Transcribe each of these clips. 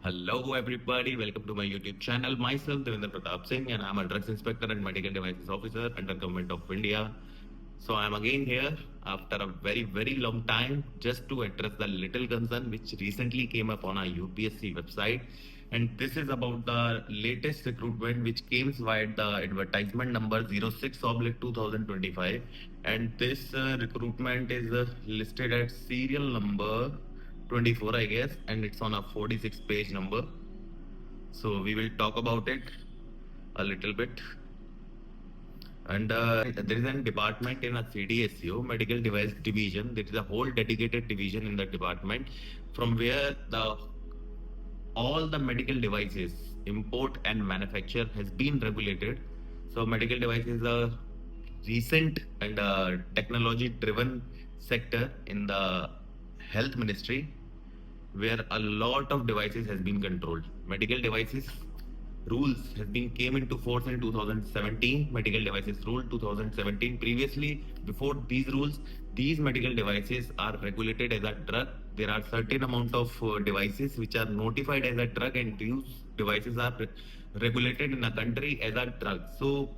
Hello everybody, welcome to my YouTube channel. Myself Devendra Pratap Singh and I'm a drugs inspector and medical devices officer under Government of India. So I'm again here after a very long time just to address the little concern which recently came up on our UPSC website. And this is about the latest recruitment which came via the advertisement number 06/2025. And this recruitment is listed at serial number 24, I guess, and it's on a 46 page number. So we will talk about it a little bit. And there is a department in a Cdsco, Medical Device Division. There is a whole dedicated division in the department from where all the medical devices import and manufacture has been regulated. So medical device is a recent and technology driven sector in the health ministry where a lot of devices has been controlled. Medical devices rules has been came into force in 2017. Medical devices rule 2017. Previously, before these rules, these medical devices are regulated as a drug. There are certain amount of devices which are notified as a drug, and these devices are regulated in a country as a drug. So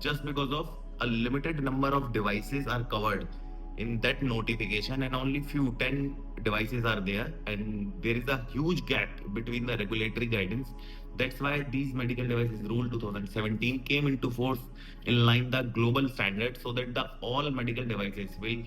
just because of a limited number of devices are covered in that notification and only few 10 devices are there, and there is a huge gap between the regulatory guidance. That's why these medical devices rule 2017 came into force in line the global standard so that the all medical devices will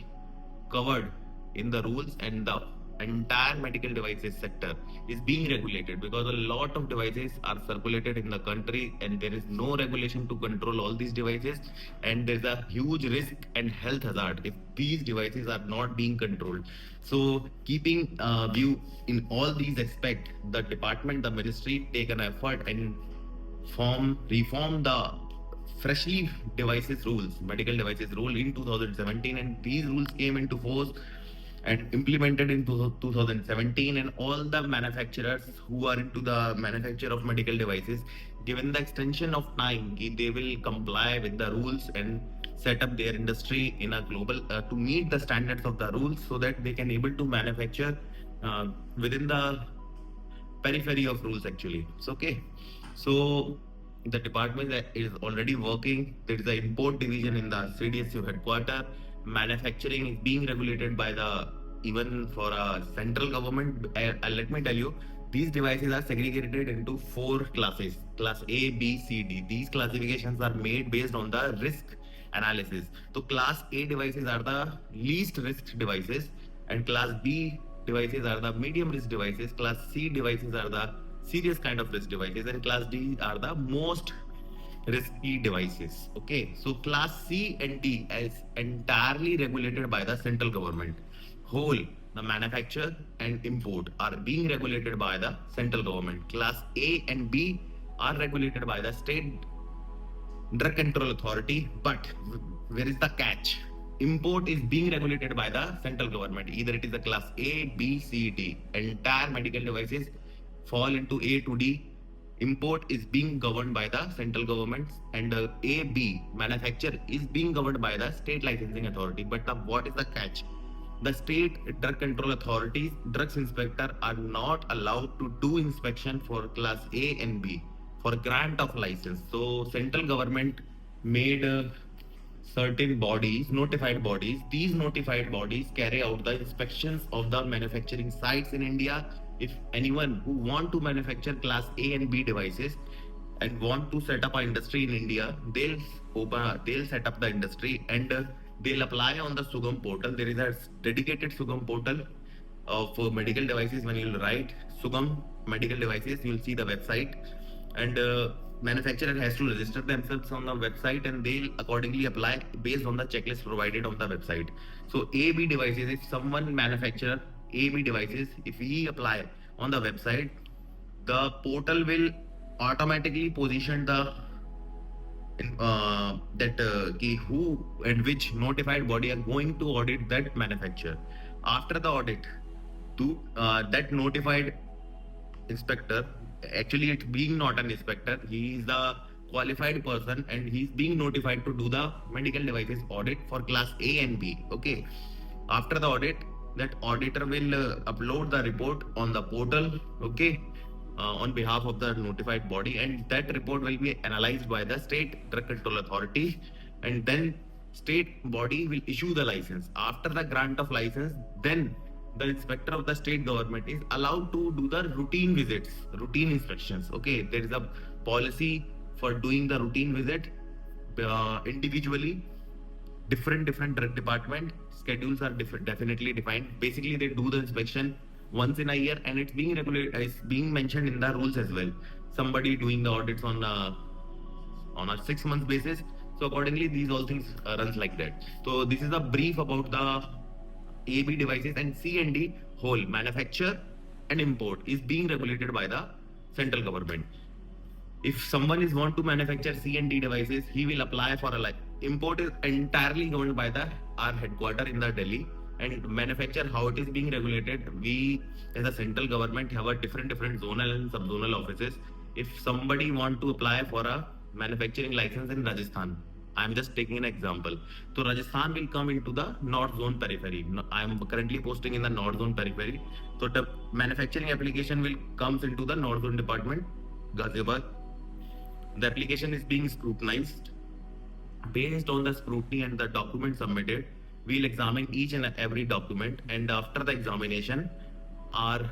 covered in the rules, and the entire medical devices sector is being regulated because a lot of devices are circulated in the country and there is no regulation to control all these devices, and there's a huge risk and health hazard if these devices are not being controlled. So keeping view in all these aspects, the department, the ministry take an effort and reform the freshly devices rules, medical devices rule in 2017, and these rules came into force and implemented in 2017, and all the manufacturers who are into the manufacture of medical devices, given the extension of time, they will comply with the rules and set up their industry in a global to meet the standards of the rules so that they can able to manufacture within the periphery of rules actually. So okay, so the department is already working. There is an import division in the CDSU headquarter. Manufacturing is being regulated by the even for a central government. Let me tell you, these devices are segregated into 4 classes: class A, B, C, D. These classifications are made based on the risk analysis. So class A devices are the least risk devices, and class B devices are the medium risk devices, class C devices are the serious kind of risk devices, and class D are the most risky devices. Okay, so class C and D is entirely regulated by the central government. Whole the manufacture and import are being regulated by the central government. Class A and B are regulated by the state drug control authority, but where is the catch? Import is being regulated by the central government. Either it is a class A, B, C, D. Entire medical devices fall into A to D. Import is being governed by the central government, and A, B manufacture is being governed by the state licensing authority. But what is the catch? The state drug control authorities, drugs inspector are not allowed to do inspection for class A and B for grant of license. So central government made certain bodies, notified bodies. These notified bodies carry out the inspections of the manufacturing sites in India. If anyone who want to manufacture class A and B devices and want to set up an industry in India, they'll set up the industry, and they'll apply on the Sugam portal. There is a dedicated Sugam portal for medical devices. When you'll write Sugam medical devices, you'll see the website, and manufacturer has to register themselves on the website, and they'll accordingly apply based on the checklist provided on the website. So AB devices, if someone manufacturer AB devices, if he apply on the website, the portal will automatically position the who and which notified body are going to audit that manufacturer. After the audit, to that notified inspector, actually it's being not an inspector, he is the qualified person, and he's being notified to do the medical devices audit for class A and B. Okay, after the audit, that auditor will upload the report on the portal. Okay, on behalf of the notified body, and that report will be analyzed by the state drug control authority, and then state body will issue the license. After the grant of license, then the inspector of the state government is allowed to do the routine visits, routine inspections. Okay, there is a policy for doing the routine visit individually. Different drug department schedules are different, definitely defined. Basically, they do the inspection once in a year, and it's being regulated, it's being mentioned in the rules as well. Somebody doing the audits on a 6 month basis. So accordingly, these all things runs like that. So this is a brief about the AB devices, and C&D whole manufacture and import is being regulated by the central government. If someone is want to manufacture C&D devices, he will apply for a import is entirely governed by the our headquarter in the Delhi, and manufacture how it is being regulated. We as a central government have a different zonal and subzonal offices. If somebody want to apply for a manufacturing license in Rajasthan, I'm just taking an example. So Rajasthan will come into the north zone periphery. I'm currently posting in the north zone periphery. So the manufacturing application will comes into the north zone department, Ghaziabad. The application is being scrutinized. Based on the scrutiny and the document submitted, we'll examine each and every document, and after the examination, our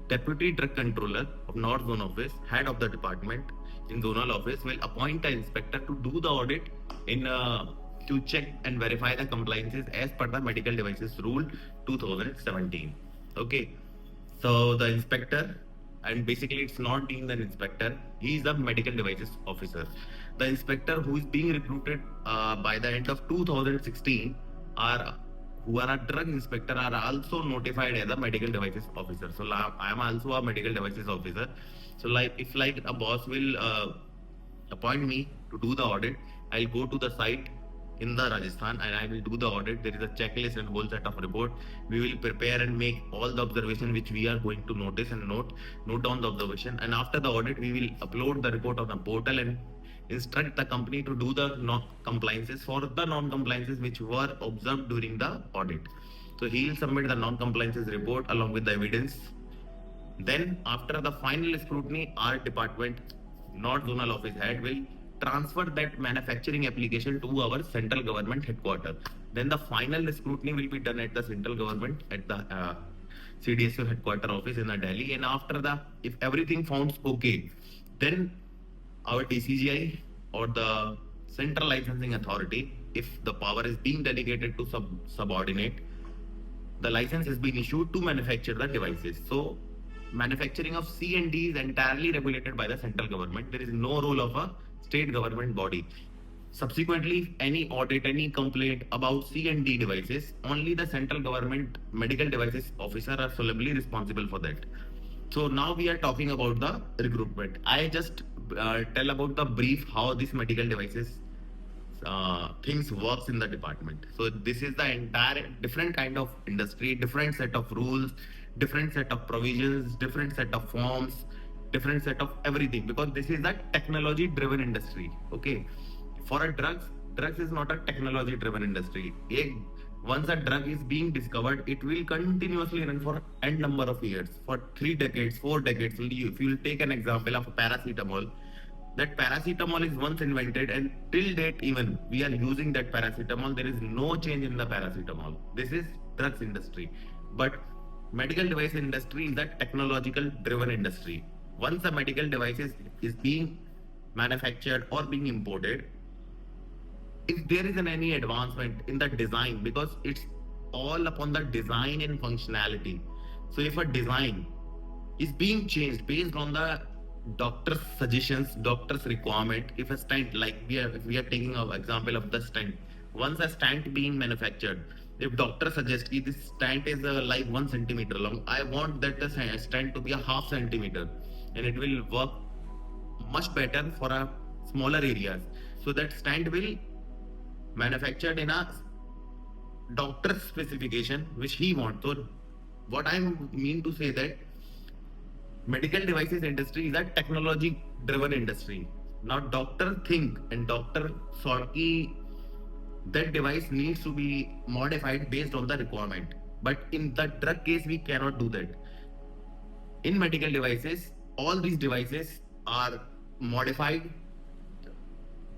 deputy drug controller of North Zone Office, head of the department in zonal office, will appoint an inspector to do the audit in to check and verify the compliances as per the medical devices rule 2017. Okay, so the inspector, and basically it's not being an inspector, he is the medical devices officer. The inspector who is being recruited by the end of 2016 are who are a drug inspector are also notified as a medical devices officer. So I am also a medical devices officer. So if a boss will appoint me to do the audit, I'll go to the site in the Rajasthan and I will do the audit. There is a checklist and whole set of report. We will prepare and make all the observation which we are going to notice and note down the observation. And after the audit, we will upload the report on a portal and instruct the company to do the compliances for the non-compliances which were observed during the audit. So he will submit the non-compliances report along with the evidence. Then after the final scrutiny, our department, not zonal office head, will transfer that manufacturing application to our central government headquarters. Then the final scrutiny will be done at the central government at the Cdsco headquarter office in Delhi. And after that, if everything found okay, then our DCGI or the central licensing authority, if the power is being delegated to subordinate, the license has been issued to manufacture the devices. So manufacturing of C&D is entirely regulated by the central government. There is no role of a state government body. Subsequently, any audit, any complaint about C&D devices, only the central government medical devices officer are solely responsible for that. So now we are talking about the recruitment. I just tell about the brief how this medical devices things works in the department. So this is the entire different kind of industry, different set of rules, different set of provisions, different set of forms, different set of everything, because this is a technology driven industry. Okay, for a drugs is not a technology driven industry. Once a drug is being discovered, it will continuously run for n number of years, for 3 decades, 4 decades. If you will take an example of a paracetamol, that paracetamol is once invented, and till date even we are using that paracetamol. There is no change in the paracetamol. This is drugs industry. But medical device industry is a technological driven industry. Once a medical device is being manufactured or being imported, if there is any advancement in the design, because it's all upon the design and functionality. So if a design is being changed based on the doctor's suggestions, doctor's requirement, if a stent, like if we are taking an example of the stent, once a stent being manufactured, if doctor suggests this stent is like 1 centimeter long, I want that the stent to be a half centimeter, and it will work much better for a smaller areas. So that stent will manufactured in a doctor's specification which he wants. So what I mean to say that medical devices industry is a technology driven industry. Now doctor think and doctor sort that device needs to be modified based on the requirement. But in the drug case, we cannot do that. In medical devices, all these devices are modified,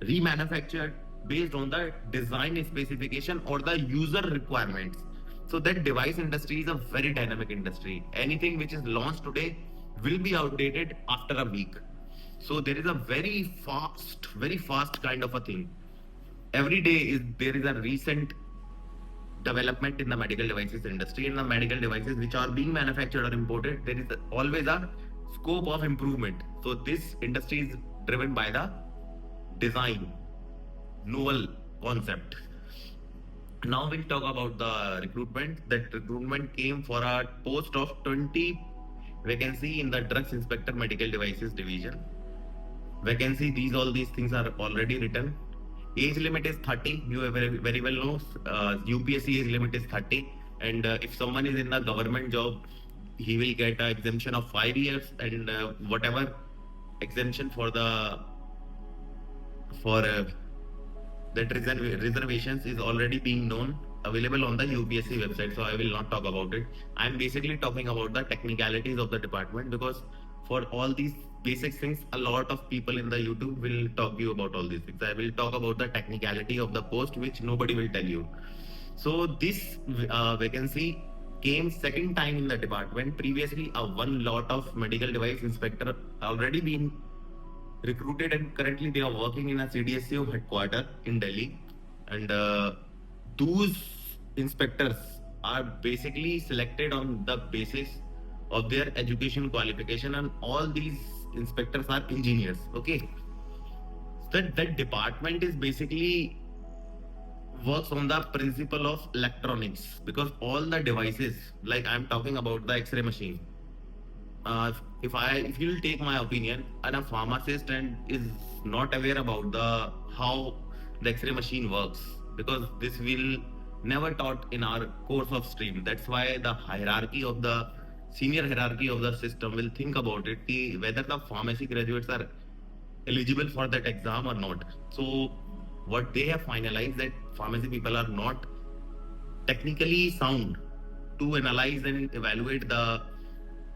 remanufactured based on the design specification or the user requirements. So that device industry is a very dynamic industry. Anything which is launched today will be outdated after a week. So there is a very fast kind of a thing. Every day is there is a recent development in the medical devices industry. In the medical devices which are being manufactured or imported, there is always a scope of improvement. So this industry is driven by the design, novel concept. Now we'll talk about the recruitment. That recruitment came for a post of 20 vacancy in the drugs inspector medical devices division. Vacancy, all these things are already written. Age limit is 30. You very well know. UPSC age limit is 30, and if someone is in a government job, he will get an exemption of 5 years, and whatever exemption for that reservations is already being known, available on the UPSC website. So I will not talk about it. I'm basically talking about the technicalities of the department, because for all these basic things, a lot of people in the YouTube will talk you about all these things. I will talk about the technicality of the post, which nobody will tell you. So this vacancy came second time in the department. Previously, a one lot of medical device inspector already been recruited, and currently they are working in a Cdsco headquarter in Delhi. And those inspectors are basically selected on the basis of their education qualification, and all these inspectors are engineers. Okay, that department is basically works on the principle of electronics, because all the devices, like I'm talking about the X-ray machine, if you'll take my opinion, and a pharmacist and is not aware about the how the X-ray machine works, because this will never taught in our course of stream. That's why the hierarchy of the senior hierarchy of the system will think about it, whether the pharmacy graduates are eligible for that exam or not. So what they have finalized, that pharmacy people are not technically sound to analyze and evaluate the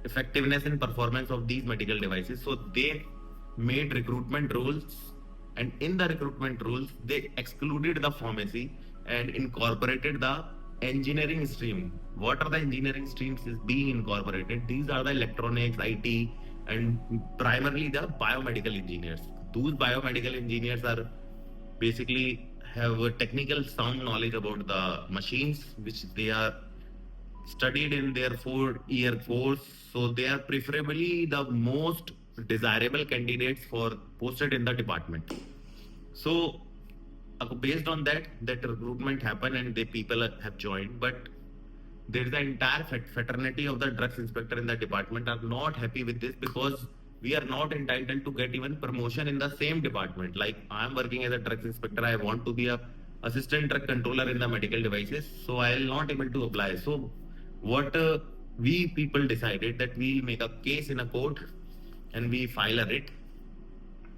effectiveness and performance of these medical devices. So they made recruitment rules, and in the recruitment rules, they excluded the pharmacy and incorporated the engineering stream. What are the engineering streams is being incorporated? These are the electronics, IT, and primarily the biomedical engineers. Those biomedical engineers are basically have a technical sound knowledge about the machines which they are studied in their 4-year course. So they are preferably the most desirable candidates for posted in the department. So based on that recruitment happened, and the people have joined. But there is the entire fraternity of the drugs inspector in the department are not happy with this, because we are not entitled to get even promotion in the same department. Like I am working as a drugs inspector, I want to be a assistant drug controller in the medical devices, so I will not able to apply. So what we people decided that we will make a case in a court, and we file a writ,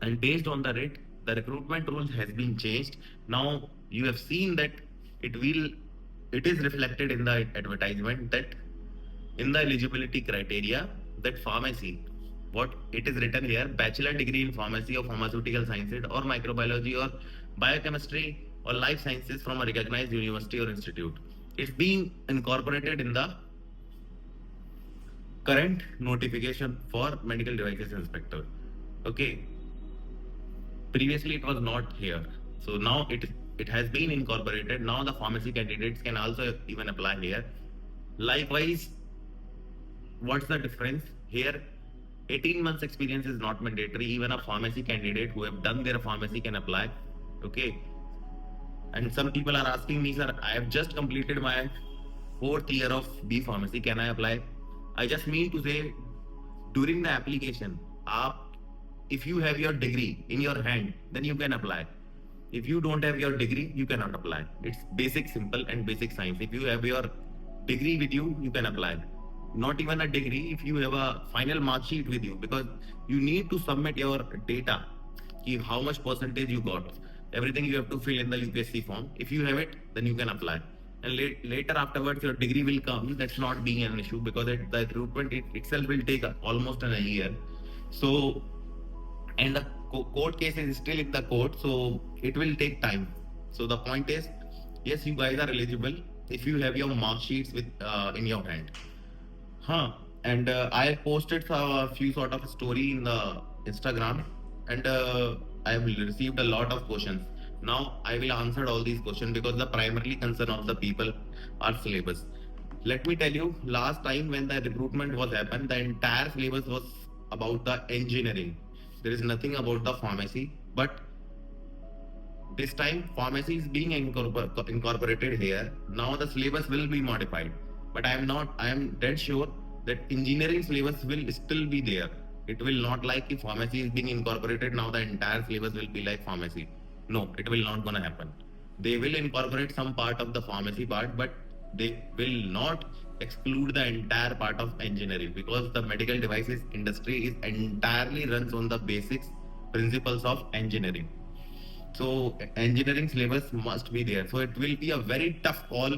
and based on the writ, the recruitment rules has been changed. Now you have seen that it is reflected in the advertisement that in the eligibility criteria, that pharmacy, what it is written here, bachelor degree in pharmacy or pharmaceutical sciences or microbiology or biochemistry or life sciences from a recognized university or institute. It's being incorporated in the current notification for medical devices inspector. Okay, previously it was not here, so now it has been incorporated. Now the pharmacy candidates can also even apply here. Likewise, what's the difference here? 18 months experience is not mandatory. Even a pharmacy candidate who have done their pharmacy can apply. Okay, and some people are asking me, sir, I have just completed my 4th year of B pharmacy, can I apply? I just mean to say, during the application, if you have your degree in your hand, then you can apply. If you don't have your degree, you cannot apply. It's basic, simple, and basic science. If you have your degree with you, you can apply. Not even a degree, if you have a final mark sheet with you, because you need to submit your data, how much percentage you got. Everything you have to fill in the UPSC form. If you have it, then you can apply. And later afterwards, your degree will come. That's not being an issue, because the recruitment itself will take almost a year. So, and the court case is still in the court, so it will take time. So the point is, yes, you guys are eligible if you have your mark sheets with in your hand. Huh. And I posted a few sort of story in the Instagram, and I have received a lot of questions. Now I will answer all these questions because the primarily concern of the people are syllabus. Let me tell you, last time when the recruitment was happened, the entire syllabus was about the engineering. There is nothing about the pharmacy, but this time, pharmacy is being incorporated here. Now the syllabus will be modified. But I am dead sure that engineering syllabus will still be there. It will not like if pharmacy is being incorporated, now the entire syllabus will be like pharmacy. No, it will not gonna happen. They will incorporate some part of the pharmacy part, but they will not exclude the entire part of engineering because the medical devices industry is entirely runs on the basics principles of engineering. So engineering syllabus must be there. So it will be a very tough call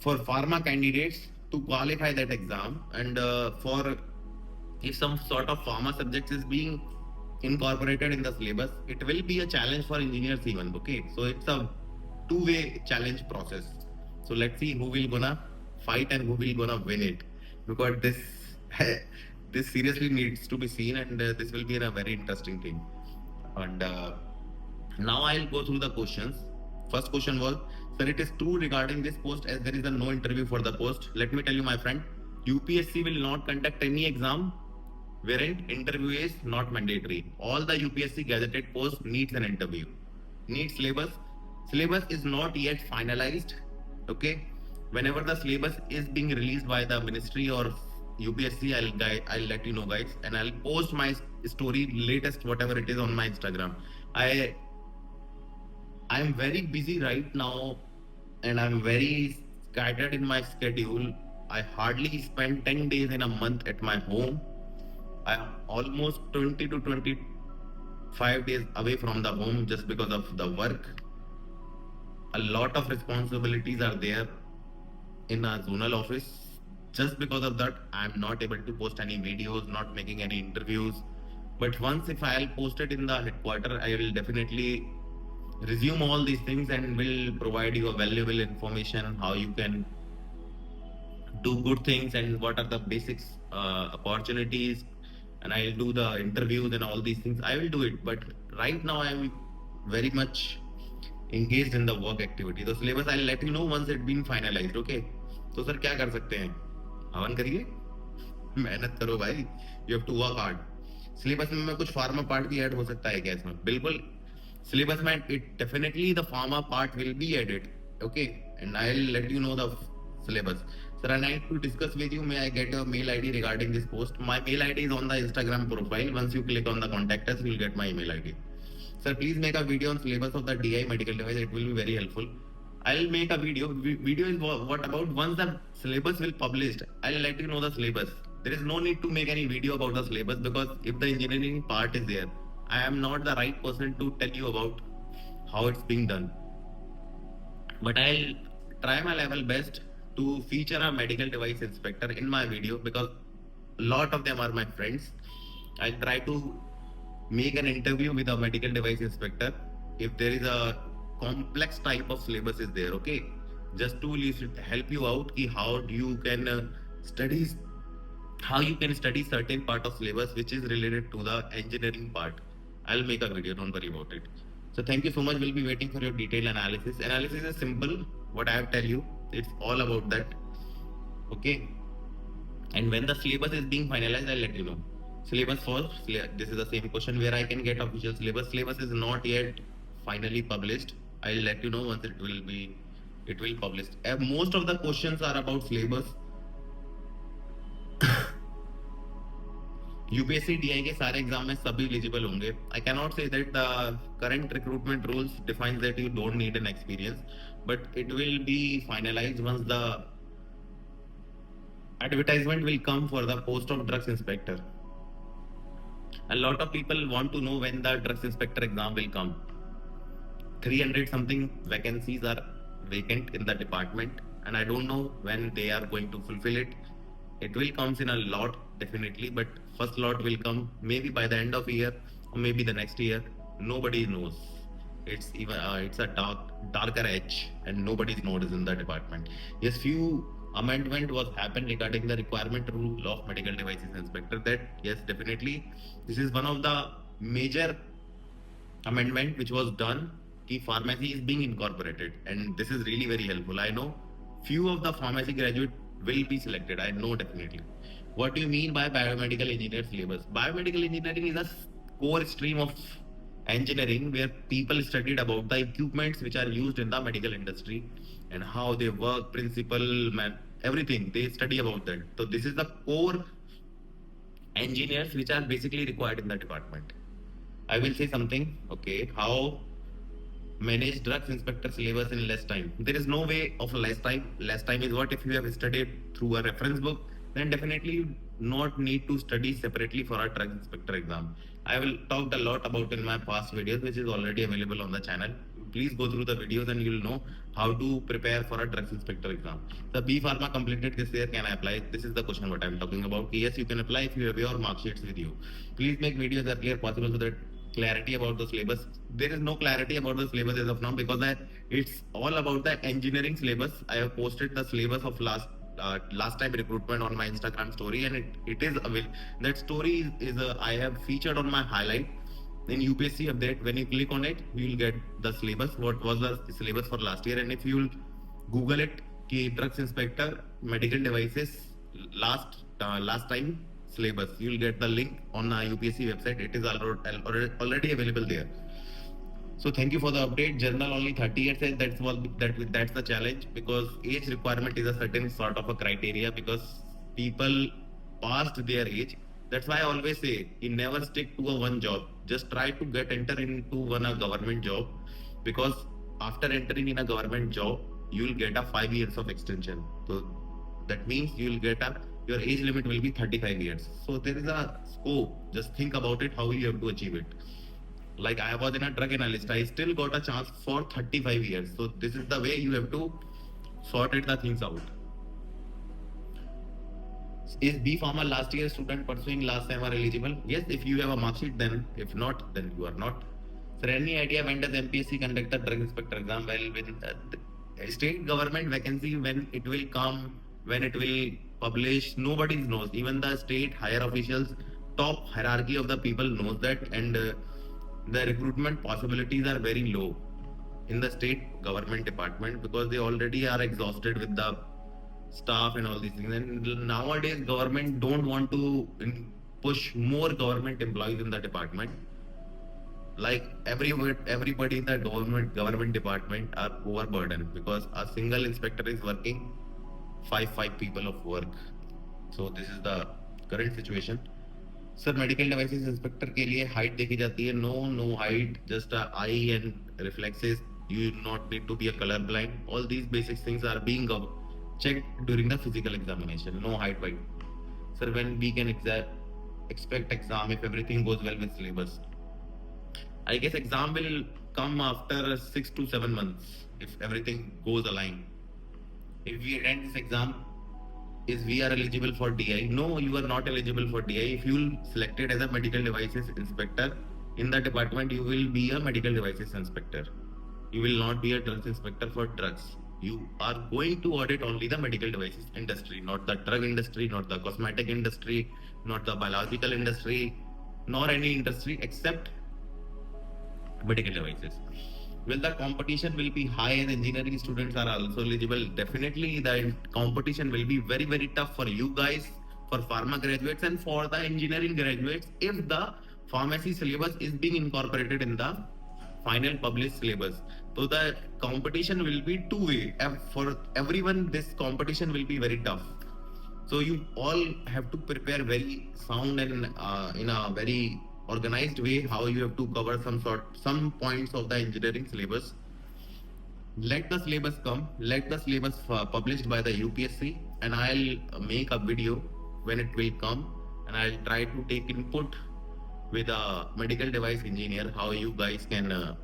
for pharma candidates to qualify that exam, and for if some sort of pharma subjects is being incorporated in the syllabus, it will be a challenge for engineers even. Okay, so it's a two-way challenge process. So let's see who will gonna fight and who will gonna win it, because this this seriously needs to be seen, and this will be a very interesting thing. And now I'll go through the questions. First question was, sir, it is true regarding this post as there is a no interview for the post. Let me tell you, my friend, UPSC will not conduct any exam wherein interview is not mandatory. All the UPSC gazetted posts needs an interview. Needs syllabus. Syllabus is not yet finalized. Okay. Whenever the syllabus is being released by the ministry or UPSC, I'll let you know, guys, and I'll post my story latest whatever it is on my Instagram. I'm very busy right now, and I'm very scattered in my schedule. I hardly spend 10 days in a month at my home. I'm almost 20 to 25 days away from the home just because of the work. A lot of responsibilities are there in a zonal office. Just because of that, I'm not able to post any videos, not making any interviews. But once if I'll post it in the headquarter, I will definitely resume all these things and will provide you a valuable information how you can do good things and what are the basics opportunities, and I'll do the interviews and all these things. I will do it, but right now I'm very much engaged in the work activity. The syllabus I'll let you know once it's been finalized. Okay, तो sir क्या कर सकते हैं, हवन करिए, मेहनत करो भाई, you have to work hard. Syllabus में कुछ फार्मा पार्ट भी ऐड हो सकता है क्या इसमें? बिल्कुल, syllabus man, it definitely the pharma part will be added. Okay, and I'll let you know the syllabus. Sir, I need to discuss with you. May I get your mail ID regarding this post? My mail ID is on the Instagram profile. Once you click on the contact us, you'll get my email ID. Sir, please make a video on syllabus of the DI medical device. It will be very helpful. I'll make a video. Video is what about once the syllabus will published, I'll let you know the syllabus. There is no need to make any video about the syllabus because if the engineering part is there, I am not the right person to tell you about how it's being done. But I'll try my level best to feature a medical device inspector in my video because a lot of them are my friends. I'll try to make an interview with a medical device inspector if there is a complex type of syllabus is there. Okay, just to help you out ki how you can study how you can study certain part of syllabus which is related to the engineering part. I'll make a video, don't worry about it. So thank you so much. We'll be waiting for your detailed analysis. Analysis is simple. What I have tell you, it's all about that. Okay. And when the syllabus is being finalized, I'll let you know. Syllabus for this is the same question where I can get official syllabus. Syllabus is not yet finally published. I'll let you know once it will published. Most of the questions are about syllabus. UPSC DI के सारे exam में सभी eligible होंगे. I can not say that the current recruitment rules defines that you don't need an experience, but it will be finalised once the advertisement will come for the post of drugs inspector. A lot of people want to know when the drugs inspector exam will come. 300 something vacancies are vacant in the department, and I don't know when they are going to fulfill it. It will comes in a lot definitely, but first lot will come maybe by the end of year or maybe the next year. Nobody knows. It's even it's a darker edge, and nobody knows in the department. Yes, few amendment was happened regarding the requirement rule of medical devices inspector. That yes, definitely this is one of the major amendment which was done. Ki pharmacy is being incorporated, and this is really very helpful. I know few of the pharmacy graduate will be selected. I know definitely. What do you mean by biomedical engineer syllabus? Biomedical engineering is a core stream of engineering where people studied about the equipments which are used in the medical industry and how they work, principle, man, everything they study about that. So this is the core engineers which are basically required in the department. I will say something. Okay, how manage drugs inspector syllabus in less time? There is no way of less time. Less time is what if you have studied through a reference book, then definitely you not need to study separately for a drug inspector exam. I will talked a lot about in my past videos, which is already available on the channel. Please go through the videos and you'll know how to prepare for a drugs inspector exam. The bpharma completed this year, can I apply? This is the question what I'm talking about. Yes, you can apply if you have your mark sheets with you. Please make videos as clear possible so that clarity about the syllabus. There is no clarity about the syllabus as of now because it's all about the engineering syllabus. I have posted the syllabus of last time recruitment on my Instagram story, and it is available. That story is I have featured on my highlight in UPSC update. When you click on it, you will get the syllabus. What was the syllabus for last year? And if you will Google it, drugs inspector medical devices last time syllabus, you will get the link on our UPSC website. It is already available there. So thank you for the update. Journal only 30 years says that's the challenge, because age requirement is a certain sort of a criteria because people past their age. That's why I always say you never stick to a one job. Just try to enter into a government job, because after entering in a government job, you will get a 5 years of extension. So that means you will get your age limit will be 35 years. So there is a scope. Just think about it, how you have to achieve it. Like I was in a drug analyst, I still got a chance for 35 years. So this is the way you have to sort it the things out. Is bpharma last year student pursuing last time are eligible? Yes, if you have a mark sheet, then. If not, then you are not. Sir, any idea when does MPSC conduct the drug inspector exam? Well, with state government vacancy, when it will come, when it will publish, nobody knows. Even the state higher officials, top hierarchy of the people knows that, and the recruitment possibilities are very low in the state government department because they already are exhausted with the staff and all these things. And nowadays government don't want to push more government employees in the department. Like everybody in the government department are overburdened because a single inspector is working five people of work. So this is the current situation. Sir medical devices inspector के लिए height देखी जाती है? No height, just eye and reflexes. You not need to be a color blind. All these basic things are being checked during the physical examination. No height weight. Sir, when we can expect exam if everything goes well with syllabus? I guess exam will come after 6 to 7 months if everything goes aligned. If we attend this exam, is we are eligible for DI? No, you are not eligible for DI. If you selected as a medical devices inspector in the department, you will be a medical devices inspector. You will not be a drugs inspector for drugs. You are going to audit only the medical devices industry, not the drug industry, not the cosmetic industry, not the biological industry, nor any industry except medical devices. Will the competition will be high and engineering students are also eligible? Definitely the competition will be very, very tough for you guys, for pharma graduates and for the engineering graduates if the pharmacy syllabus is being incorporated in the final published syllabus. So the competition will be two-way. For everyone, this competition will be very tough. So you all have to prepare very sound and in a very organized way how you have to cover some points of the engineering syllabus. Let the syllabus come, let the syllabus published by the UPSC, and I'll make a video when it will come, and I'll try to take input with a medical device engineer how you guys can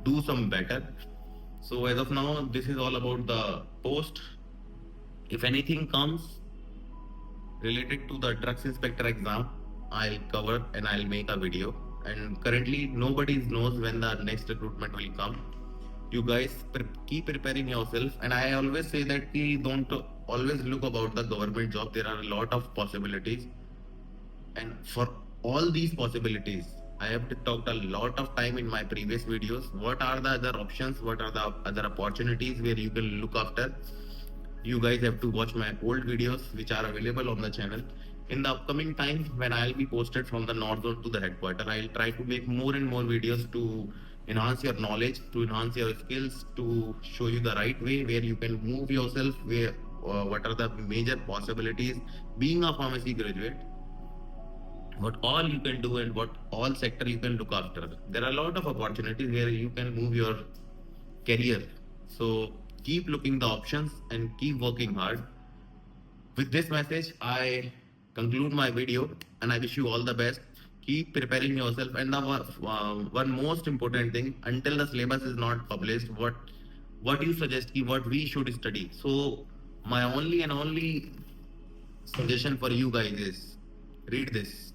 do some better. So as of now, this is all about the post. If anything comes, related to the drugs inspector exam. I'll cover and I'll make a video. And currently, nobody knows when the next recruitment will come. You guys keep preparing yourself. And I always say that we don't always look about the government job. There are a lot of possibilities. And for all these possibilities, I have talked a lot of time in my previous videos. What are the other options? What are the other opportunities where you can look after? You guys have to watch my old videos which are available on the channel. In the upcoming time, when I'll be posted from the north zone to the headquarters, I'll try to make more and more videos to enhance your knowledge, to enhance your skills, to show you the right way where you can move yourself, where what are the major possibilities being a pharmacy graduate, what all you can do and what all sector you can look after. There are a lot of opportunities where you can move your career. So keep looking the options and keep working hard. With this message, I conclude my video and I wish you all the best. Keep preparing yourself. And the one most important thing, until the syllabus is not published, what you suggest, what we should study. So my only and only suggestion for you guys is read this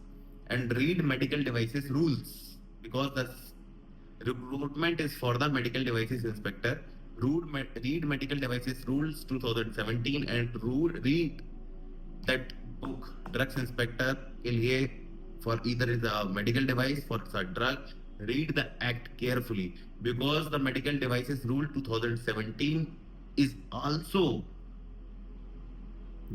and read medical devices rules, because the recruitment is for the medical devices inspector. Read medical devices rules 2017 and read that book drugs inspector के लिए for either is a medical device for a drug. Read the act carefully, because the medical devices rule 2017 is also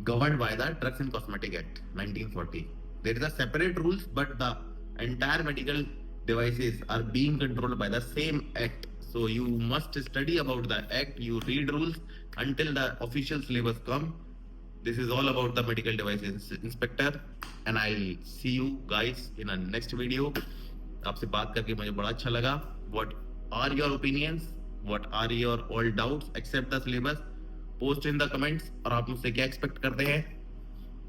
governed by the Drugs and Cosmetic Act 1940. There is a separate rules, but the entire medical devices are being controlled by the same act. So you must study about the act. You read rules until the official syllabus come. This is all about the medical devices inspector, and I'll see you guys in a next video. आपसे बात करके मुझे बड़ा अच्छा लगा. What are your opinions? What are your all doubts except the syllabus? Post in the comments. और आप मुझसे क्या एक्सपेक्ट करते हैं,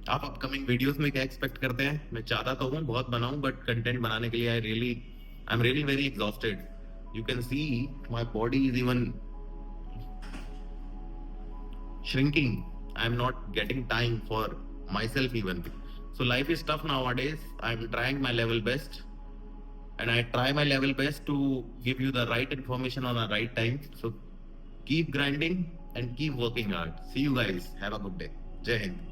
आप अपकमिंग वीडियोस में क्या एक्सपेक्ट करते हैं. मैं चाहता तो हूँ बहुत बनाऊं, बट कंटेंट बनाने के लिए I am really very exhausted. You can see my body is even shrinking. I'm not getting time for myself even. So life is tough nowadays. I'm trying my level best, and I try my level best to give you the right information on the right time. So keep grinding and keep working hard. See you guys. Have a good day. Jai Hind.